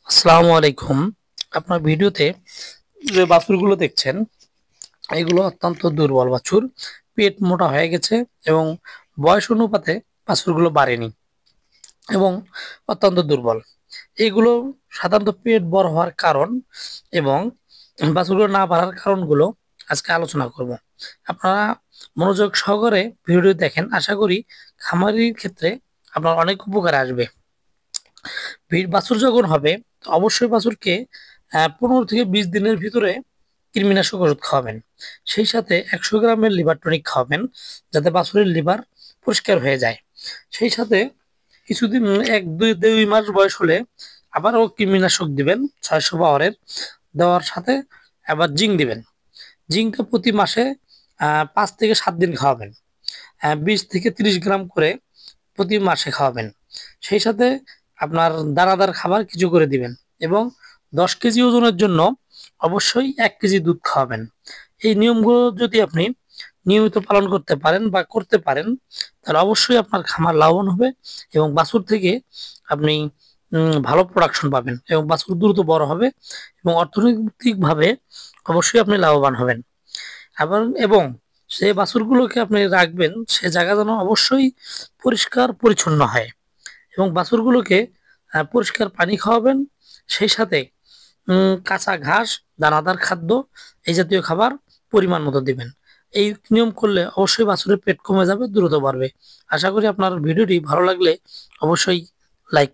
আসসালামু আলাইকুম। আপনার ভিডিওতে যে বাছুরগুলো দেখছেন এগুলো অত্যন্ত দুর্বল বাছুর। পেট মোটা হয়ে গেছে এবং বয়স অনুপাতে বাছুরগুলো বাড়েনি এবং অত্যন্ত দুর্বল। এগুলো সাধারণত পেট বড় হওয়ার কারণ এবং বাছুরগুলো না বাড়ার কারণগুলো আজকে আলোচনা করব। আপনারা মনোযোগ সহকারে ভিডিও দেখেন, আশা করি খামারির ক্ষেত্রে আপনার অনেক উপকারে আসবে। বাছুর যখন হবে অবশ্যই বাছুরকে 15 থেকে 20 দিনের ভিতরে কৃমিনাশক ওষুধ খাওয়াবেন। সেই সাথে 100 গ্রামের লিভার টনিক খাওয়াবেন, যাতে বাছুরের লিভার পরিষ্কার হয়ে যায়। সেই সাথে কিছুদিন 1 2 2 মাস বয়স হলে আবারও কৃমিনাশক দিবেন 600 পাওয়ারের। দেওয়ার সাথে আবার জিঙ্ক দিবেন। জিঙ্কটা প্রতি মাসে 5 থেকে 7 দিন খাওয়াবেন। 20 থেকে 30 গ্রাম করে প্রতি মাসে খাওয়াবেন। সেই সাথে আপনার দানাদার খাবার কিছু করে দিবেন এবং 10 কেজি ওজনের জন্য অবশ্যই 1 কেজি দুধ খাওয়াবেন। এই নিয়মগুলো যদি আপনি নিয়মিত পালন করতে পারেন বা করতে পারেন, তাহলে অবশ্যই আপনার খামার লাভবান হবে এবং বাছুর থেকে আপনি ভালো প্রোডাকশন পাবেন এবং বাছুর দ্রুত বড় হবে এবং অর্থনৈতিকভাবে অবশ্যই আপনি লাভবান হবেন। আবার এবং সে বাছুরগুলোকে আপনি রাখবেন সে জায়গা যেন অবশ্যই পরিষ্কার পরিচ্ছন্ন হয় এবং বাছুরগুলোকে পরিষ্কার পানি খাওয়াবেন। সেই সাথে কাঁচা ঘাস, দানাদার খাদ্য, এই জাতীয় খাবার পরিমাণ মতো দিবেন। এই নিয়ম করলে অবশ্যই বাছুরের পেট কমে যাবে, দ্রুত বাড়বে। আশা করি আপনার ভিডিওটি ভালো লাগলে অবশ্যই লাইক